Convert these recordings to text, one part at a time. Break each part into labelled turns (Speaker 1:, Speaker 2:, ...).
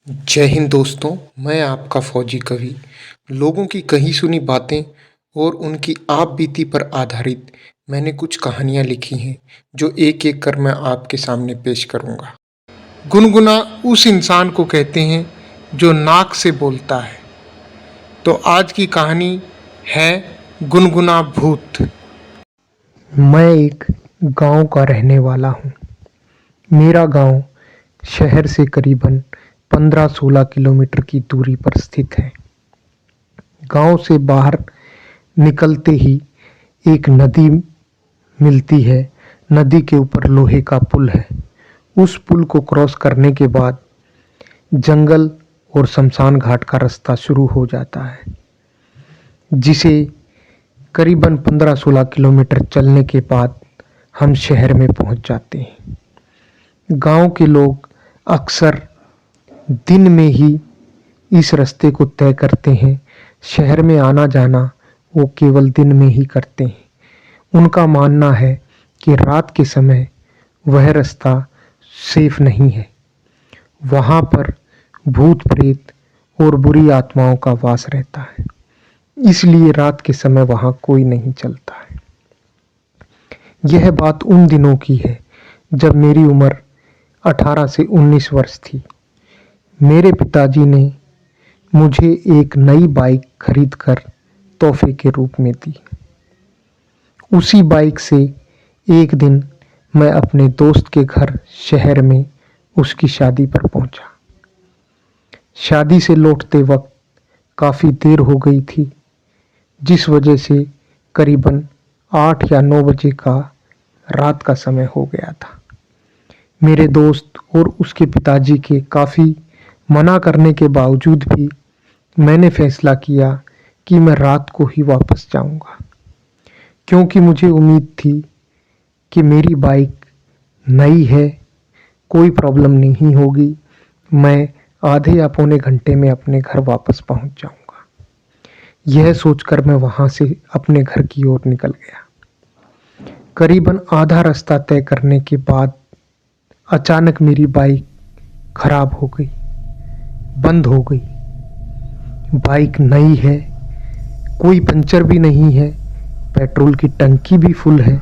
Speaker 1: जय हिंद दोस्तों। मैं आपका फौजी कवि लोगों की कही सुनी बातें और उनकी आप बीती पर आधारित मैंने कुछ कहानियाँ लिखी हैं जो एक एक कर मैं आपके सामने पेश करूँगा। गुनगुना उस इंसान को कहते हैं जो नाक से बोलता है। तो आज की कहानी है गुनगुना भूत। मैं एक गांव का रहने वाला हूँ। मेरा गांव शहर से करीबन 15-16 किलोमीटर की दूरी पर स्थित है। गांव से बाहर निकलते ही एक नदी मिलती है। नदी के ऊपर लोहे का पुल है। उस पुल को क्रॉस करने के बाद जंगल और शमशान घाट का रास्ता शुरू हो जाता है, जिसे करीबन 15-16 किलोमीटर चलने के बाद हम शहर में पहुंच जाते हैं। गांव के लोग अक्सर दिन में ही इस रास्ते को तय करते हैं। शहर में आना जाना वो केवल दिन में ही करते हैं। उनका मानना है कि रात के समय वह रास्ता सेफ नहीं है। वहाँ पर भूत प्रेत और बुरी आत्माओं का वास रहता है, इसलिए रात के समय वहाँ कोई नहीं चलता है। यह बात उन दिनों की है जब मेरी उम्र 18 से 19 वर्ष थी। मेरे पिताजी ने मुझे एक नई बाइक खरीदकर तोहफे के रूप में दी। उसी बाइक से एक दिन मैं अपने दोस्त के घर शहर में उसकी शादी पर पहुंचा। शादी से लौटते वक्त काफ़ी देर हो गई थी, जिस वजह से करीबन 8 या 9 बजे का रात का समय हो गया था। मेरे दोस्त और उसके पिताजी के काफ़ी मना करने के बावजूद भी मैंने फैसला किया कि मैं रात को ही वापस जाऊंगा, क्योंकि मुझे उम्मीद थी कि मेरी बाइक नई है, कोई प्रॉब्लम नहीं होगी। मैं आधे या पौने घंटे में अपने घर वापस पहुंच जाऊंगा। यह सोचकर मैं वहां से अपने घर की ओर निकल गया। करीबन आधा रास्ता तय करने के बाद अचानक मेरी बाइक खराब हो गई, बंद हो गई। बाइक नई है, कोई पंचर भी नहीं है, पेट्रोल की टंकी भी फुल है,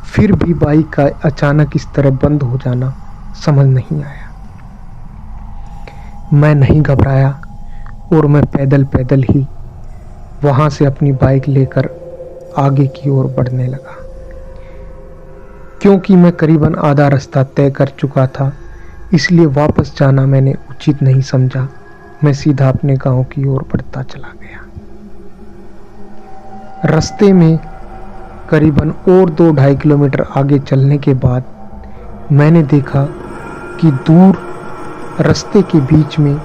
Speaker 1: फिर भी बाइक का अचानक इस तरह बंद हो जाना समझ नहीं आया। मैं नहीं घबराया और मैं पैदल पैदल ही वहां से अपनी बाइक लेकर आगे की ओर बढ़ने लगा। क्योंकि मैं करीबन आधा रास्ता तय कर चुका था, इसलिए वापस जाना मैंने उचित नहीं समझा। मैं सीधा अपने गांव की ओर बढ़ता चला गया। रास्ते में करीबन और 2-2.5 किलोमीटर आगे चलने के बाद मैंने देखा कि दूर रास्ते के बीच में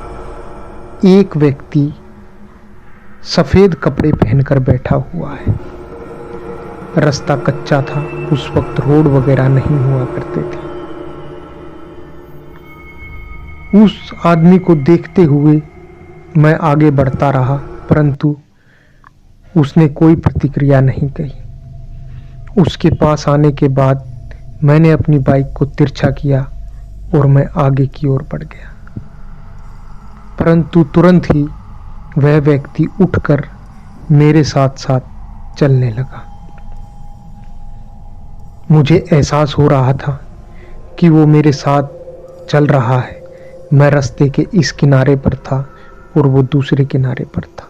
Speaker 1: एक व्यक्ति सफ़ेद कपड़े पहनकर बैठा हुआ है। रास्ता कच्चा था, उस वक्त रोड वगैरह नहीं हुआ करते थे। उस आदमी को देखते हुए मैं आगे बढ़ता रहा, परंतु उसने कोई प्रतिक्रिया नहीं कही। उसके पास आने के बाद मैंने अपनी बाइक को तिरछा किया और मैं आगे की ओर बढ़ गया, परंतु तुरंत ही वह व्यक्ति उठकर मेरे साथ साथ चलने लगा। मुझे एहसास हो रहा था कि वो मेरे साथ चल रहा है। मैं रास्ते के इस किनारे पर था और वो दूसरे किनारे पर था।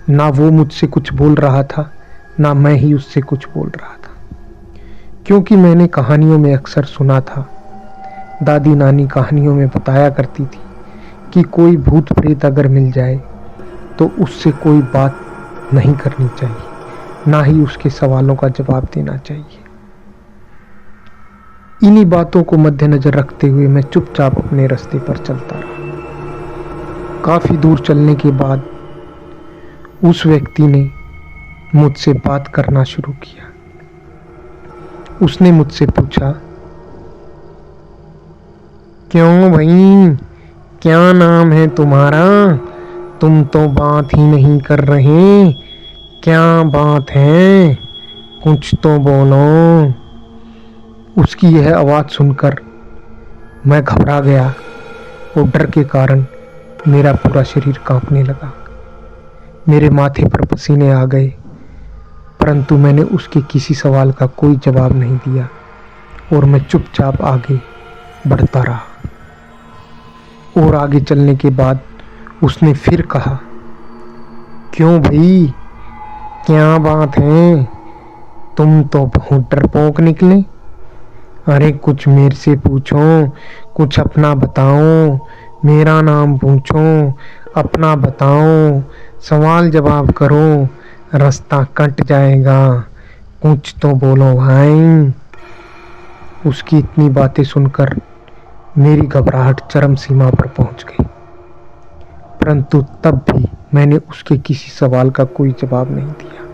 Speaker 1: ना वो मुझसे कुछ बोल रहा था, ना मैं ही उससे कुछ बोल रहा था। क्योंकि मैंने कहानियों में अक्सर सुना था, दादी नानी कहानियों में बताया करती थी कि कोई भूत प्रेत अगर मिल जाए तो उससे कोई बात नहीं करनी चाहिए, ना ही उसके सवालों का जवाब देना चाहिए। इन्हीं बातों को मद्देनजर रखते हुए मैं चुपचाप अपने रास्ते पर चलता रहा। काफी दूर चलने के बाद उस व्यक्ति ने मुझसे बात करना शुरू किया। उसने मुझसे पूछा, क्यों भाई, क्या नाम है तुम्हारा? तुम तो बात ही नहीं कर रहे। क्या बात है, कुछ तो बोलो। उसकी यह आवाज़ सुनकर मैं घबरा गया और डर के कारण मेरा पूरा शरीर कांपने लगा। मेरे माथे पर पसीने आ गए, परंतु मैंने उसके किसी सवाल का कोई जवाब नहीं दिया और मैं चुपचाप आगे बढ़ता रहा। और आगे चलने के बाद उसने फिर कहा, क्यों भाई, क्या बात है? तुम तो बहुत डरपोक निकले। अरे कुछ मेरे से पूछो, कुछ अपना बताओ, मेरा नाम पूछो, अपना बताओ, सवाल जवाब करो, रास्ता कट जाएगा, कुछ तो बोलो भाई। उसकी इतनी बातें सुनकर मेरी घबराहट चरम सीमा पर पहुंच गई, परंतु तब भी मैंने उसके किसी सवाल का कोई जवाब नहीं दिया।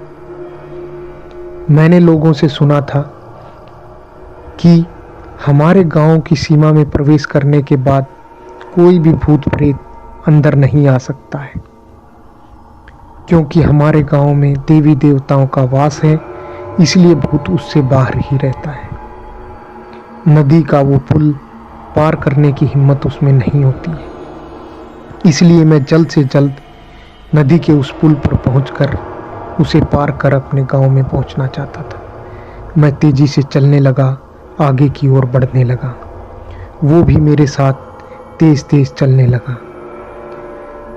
Speaker 1: मैंने लोगों से सुना था कि हमारे गांव की सीमा में प्रवेश करने के बाद कोई भी भूत प्रेत अंदर नहीं आ सकता है, क्योंकि हमारे गांव में देवी देवताओं का वास है, इसलिए भूत उससे बाहर ही रहता है। नदी का वो पुल पार करने की हिम्मत उसमें नहीं होती है, इसलिए मैं जल्द से जल्द नदी के उस पुल पर पहुंचकर उसे पार कर अपने गांव में पहुंचना चाहता था। मैं तेजी से चलने लगा, आगे की ओर बढ़ने लगा। वो भी मेरे साथ तेज तेज चलने लगा।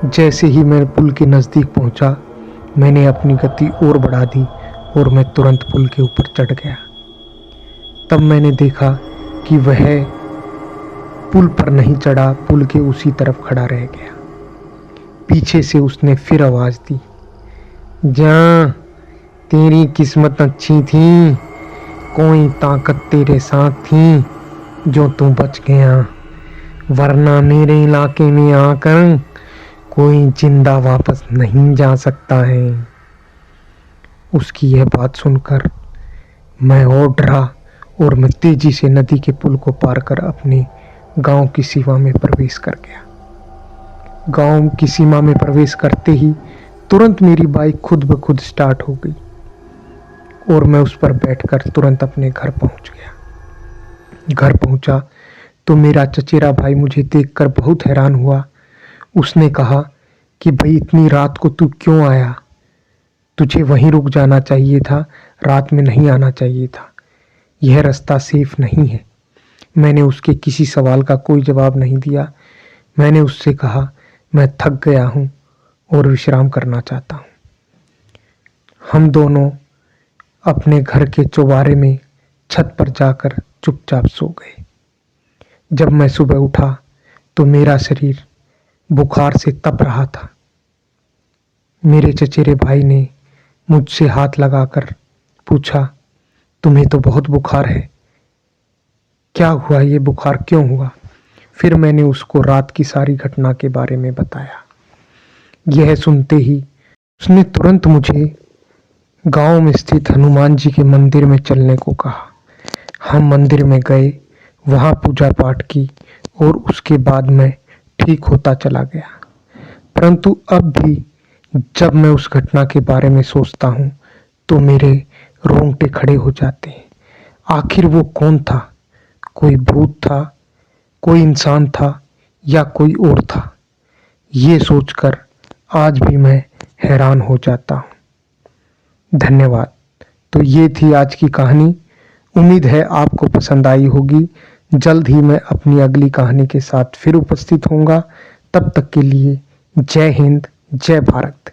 Speaker 1: जैसे ही मैं पुल के नज़दीक पहुंचा, मैंने अपनी गति और बढ़ा दी और मैं तुरंत पुल के ऊपर चढ़ गया। तब मैंने देखा कि वह पुल पर नहीं चढ़ा, पुल के उसी तरफ खड़ा रह गया। पीछे से उसने फिर आवाज़ दी, जा, तेरी किस्मत अच्छी थी, कोई ताकत तेरे साथ थी जो तू बच गया, वरना मेरे इलाके में आकर कोई जिंदा वापस नहीं जा सकता है। उसकी यह बात सुनकर मैं और डरा और मैं तेजी से नदी के पुल को पार कर अपने गांव की सीमा में प्रवेश कर गया। गांव की सीमा में प्रवेश करते ही तुरंत मेरी बाइक खुद ब खुद स्टार्ट हो गई और मैं उस पर बैठकर तुरंत अपने घर पहुंच गया। घर पहुंचा तो मेरा चचेरा भाई मुझे देखकर बहुत हैरान हुआ। उसने कहा कि भाई, इतनी रात को तू क्यों आया? तुझे वहीं रुक जाना चाहिए था, रात में नहीं आना चाहिए था, यह रास्ता सेफ नहीं है। मैंने उसके किसी सवाल का कोई जवाब नहीं दिया। मैंने उससे कहा, मैं थक गया हूँ और विश्राम करना चाहता हूँ। हम दोनों अपने घर के चौबारे में छत पर जाकर चुपचाप सो गए। जब मैं सुबह उठा तो मेरा शरीर बुखार से तप रहा था। मेरे चचेरे भाई ने मुझसे हाथ लगाकर पूछा, तुम्हें तो बहुत बुखार है, क्या हुआ? ये बुखार क्यों हुआ? फिर मैंने उसको रात की सारी घटना के बारे में बताया। यह सुनते ही उसने तुरंत मुझे गांव में स्थित हनुमान जी के मंदिर में चलने को कहा। हम मंदिर में गए, वहां पूजा पाठ की और उसके बाद मैं ठीक होता चला गया। परंतु अब भी जब मैं उस घटना के बारे में सोचता हूँ तो मेरे रोंगटे खड़े हो जाते हैं। आखिर वो कौन था? कोई भूत था, कोई इंसान था या कोई और था? ये सोचकर आज भी मैं हैरान हो जाता हूँ। धन्यवाद। तो ये थी आज की कहानी। उम्मीद है आपको पसंद आई होगी। जल्द ही मैं अपनी अगली कहानी के साथ फिर उपस्थित होऊंगा। तब तक के लिए जय हिंद, जय भारत।